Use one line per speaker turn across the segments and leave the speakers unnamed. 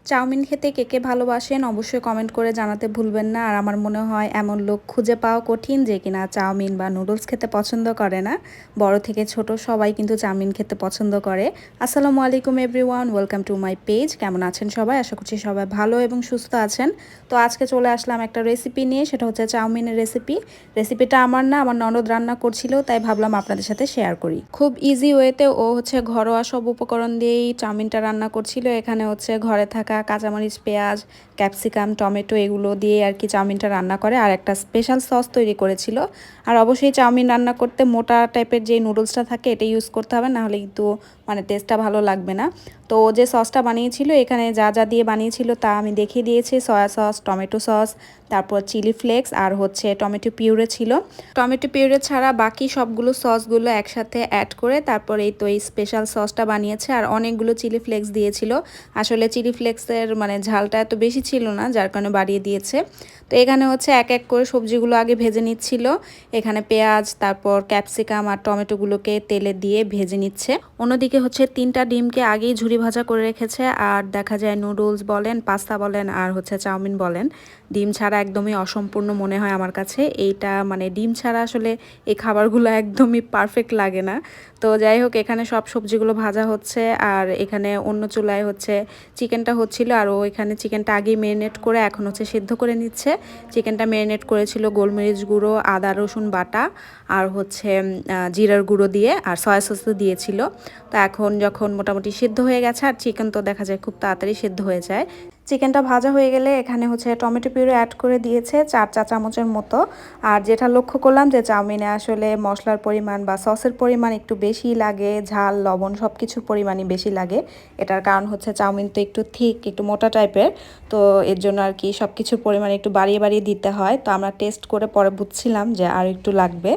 Chowmein খেতে কে কে ভালোবাসেন অবশ্যই কমেন্ট করে জানাতে ভুলবেন না। আর আমার মনে হয় এমন লোক খুঁজে পাওয়া কঠিন যে কিনা চাউমিন বা নুডলস খেতে পছন্দ করে না। বড় থেকে ছোট সবাই কিন্তু চাউমিন খেতে পছন্দ করে। আসসালামু আলাইকুম everyone, welcome to my page. কেমন আছেন সবাই? আশা করছি সবাই ভালো এবং সুস্থ আছেন। তো আজকে চলে আসলাম একটা রেসিপি নিয়ে, সেটা হচ্ছে চাউমিনের রেসিপি। রেসিপিটা আমার না, আমার ননদ রান্না করছিল, তাই ভাবলাম আপনাদের সাথে শেয়ার করি। খুব ইজি ওয়েতে ও হচ্ছে ঘরোয়া সব উপকরণ দিয়েই চাউমিনটা রান্না করছিল। এখানে হচ্ছে ঘরে থাকা কাঁচামরিচ, পেঁয়াজ, ক্যাপসিকাম, টমেটো এগুলো দিয়ে আর কি চাউমিনটা রান্না করে, আর একটা স্পেশাল সস তৈরি করেছিল। আর অবশ্যই চাউমিন রান্না করতে মোটা টাইপের যে নুডলসটা থাকে এটা ইউজ করতে হবে, নাহলে কিন্তু মানে টেস্টটা ভালো লাগবে না। তো ও যে সসটা বানিয়েছিল, এখানে যা যা দিয়ে বানিয়েছিল তা আমি দেখিয়ে দিয়েছি। সয়া সস, টমেটো সস, তারপর চিলি ফ্লেক্স আর হচ্ছে টমেটো পিউরে ছিল। টমেটো পিউরে ছাড়া বাকি সবগুলো সসগুলো একসাথে অ্যাড করে তারপর এই তো এই স্পেশাল সসটা বানিয়েছে। আর অনেকগুলো চিলি ফ্লেক্স দিয়েছিল। আসলে চিলি ফ্লেক্সের মানে ঝালটা এত বেশি ছিল না, যার কারণে বাড়িয়ে দিয়েছে। তো এখানে হচ্ছে এক এক করে সবজিগুলো আগে ভেজে নিচ্ছিল। এখানে পেঁয়াজ, তারপর ক্যাপসিকাম আর টমেটোগুলোকে তেলে দিয়ে ভেজে নিচ্ছে। অন্যদিকে হচ্ছে 3টা ডিমকে আগেই ঝুরি ভাজা করে রেখেছে। আর দেখা যায় নুডলস বলেন, পাস্তা বলেন আর হচ্ছে চাউমিন বলেন, ডিম ছাড়া একদমই অসম্পূর্ণ মনে হয় আমার কাছে। এইটা মানে ডিম ছাড়া আসলে এই খাবারগুলো একদমই পারফেক্ট লাগে না। তো যাই হোক, এখানে সব সবজিগুলো ভাজা হচ্ছে আর এখানে অন্য চুলায় হচ্ছে চিকেনটা হচ্ছিল। আর ও এখানে চিকেনটা আগেই ম্যারিনেট করে এখন হচ্ছে সিদ্ধ করে নিচ্ছে। চিকেনটা ম্যারিনেট করেছিল গোলমরিচ গুঁড়ো, আদা রসুন বাটা আর হচ্ছে জিরার গুঁড়ো দিয়ে, আর সয়া সসও দিয়েছিল। তো এখন যখন মোটামুটি সিদ্ধ হয়ে গেছে, আর চিকেন তো দেখা যায় খুব তাড়াতাড়ি সিদ্ধ হয়ে যায়, চিকেনটা ভাজা হয়ে গেলে এখানে হচ্ছে টমেটো পিউরি অ্যাড করে দিয়েছে 4 চা চামচের মতো। আর যেটা লক্ষ্য করলাম যে চাউমিনে আসলে মশলার পরিমাণ বা সসের পরিমাণ একটু বেশি লাগে, ঝাল লবণ সব কিছুর পরিমাণই বেশি লাগে। এটার কারণ হচ্ছে চাউমিন তো একটু থিক, একটু মোটা টাইপের, তো এর জন্য আর কি সব কিছুর পরিমাণ একটু বাড়িয়ে বাড়িয়ে দিতে হয়। তো আমরা টেস্ট করে পরে বুঝছিলাম যে আর একটু লাগবে।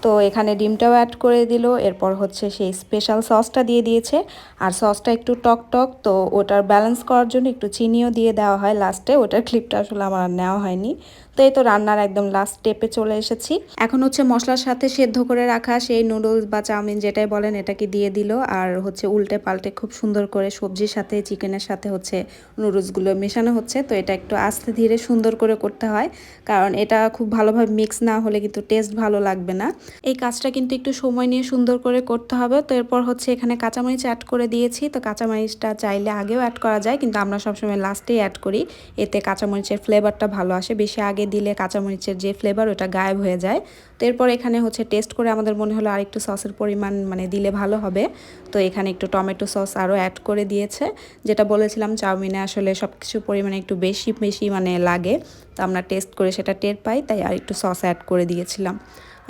তো এখানে ডিমটাও অ্যাড করে দিল, এরপর হচ্ছে সেই স্পেশাল সসটা দিয়ে দিয়েছে। আর সসটা একটু টক টক, তো ওটার ব্যালেন্স করার জন্য একটু চিনিও দিয়ে দেওয়া হয় লাস্টে। ওটার ক্লিপটা আসলে আমার আর নেওয়া হয়নি। তো এই তো রান্নার একদম লাস্ট স্টেপে চলে এসেছি। এখন হচ্ছে মশলার সাথে সেদ্ধ করে রাখা সেই নুডলস বা চাউমিন যেটাই বলেন এটাকে দিয়ে দিল। আর হচ্ছে উল্টে পাল্টে খুব সুন্দর করে সবজির সাথে চিকেনের সাথে হচ্ছে নুডলসগুলো মেশানো হচ্ছে। তো এটা একটু আস্তে ধীরে সুন্দর করে করতে হয়, কারণ এটা খুব ভালোভাবে মিক্স না হলে কিন্তু টেস্ট ভালো লাগবে না। এই কাজটা কিন্তু একটু সময় নিয়ে সুন্দর করে করতে হবে। তো এরপর হচ্ছে এখানে কাঁচামরিচ অ্যাড করে দিয়েছি। তো কাঁচামরিচটা চাইলে আগেও অ্যাড করা যায়, কিন্তু আমরা সবসময় লাস্টেই অ্যাড করি, এতে কাঁচামরিচের ফ্লেভারটা ভালো আসে। বেশি আগে দিলে কাঁচামরিচের যে ফ্লেভার ওটা গায়েব হয়ে যায়। তো এরপর এখানে হচ্ছে টেস্ট করে আমাদের মনে হলো আর একটু সসের পরিমাণ মানে দিলে ভালো হবে। তো এখানে একটু টমেটো সস আরও অ্যাড করে দিয়েছে। যেটা বলেছিলাম চাউমিনে আসলে সব কিছু পরিমাণে একটু বেশি বেশি মানে লাগে, তো আমরা টেস্ট করে সেটা টের পাই, তাই আর একটু সস অ্যাড করে দিয়েছিলাম।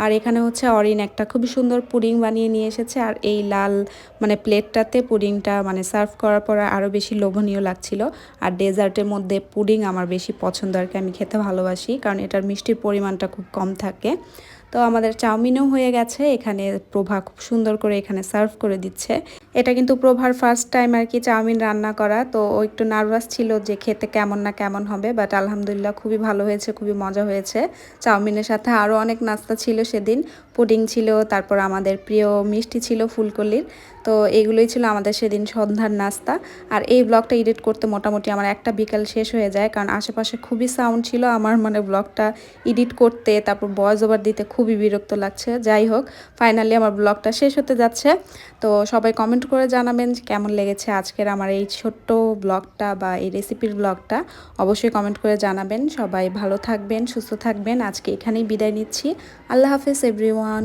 আর এখানে হচ্ছে অরিন একটা খুবই সুন্দর পুডিং বানিয়ে নিয়ে এসেছে। আর এই লাল মানে প্লেটটাতে পুডিংটা মানে সার্ভ করার পর আরও বেশি লোভনীয় লাগছিল। আর ডেজার্টের মধ্যে পুডিং আমার বেশি পছন্দ আর কি, আমি খেতে ভালোবাসি, কারণ এটার মিষ্টির পরিমাণটা খুব কম থাকে। তো আমাদের চাউমিনও হয়ে গেছে। এখানে প্রভা খুব সুন্দর করে এখানে সার্ভ করে দিচ্ছে। এটা কিন্তু প্রভার ফার্স্ট টাইম আর কি চাউমিন রান্না করা, তো ও একটু নার্ভাস ছিল যে খেতে কেমন না কেমন হবে, বাট আলহামদুলিল্লাহ খুবই ভালো হয়েছে, খুবই মজা হয়েছে। চাউমিনের সাথে আরও অনেক নাস্তা ছিল সেদিন, পুডিং ছিল, তারপর আমাদের প্রিয় মিষ্টি ছিল ফুলকলির। তো এগুলোই ছিল আমাদের সেদিন সন্ধ্যার নাস্তা। আর এই ব্লগটা এডিট করতে মোটামুটি আমার একটা বিকাল শেষ হয়ে যায়, কারণ আশেপাশে খুবই সাউন্ড ছিল। আমার মানে ব্লগটা এডিট করতে তারপর ভয়েস ওভার দিতে খুবই বিরক্ত লাগছে। যাই হোক, ফাইনালি আমার ব্লগটা শেষ হতে যাচ্ছে। তো সবাই কমেন্ট করে জানাবেন যে কেমন লেগেছে আজকের আমার এই ছোট্ট ব্লগটা বা এই রেসিপির ব্লগটা। অবশ্যই কমেন্ট করে জানাবেন। সবাই ভালো থাকবেন, সুস্থ থাকবেন। আজকে এখানেই বিদায় নিচ্ছি। আল্লাহ হাফেজ এভরিওয়ান।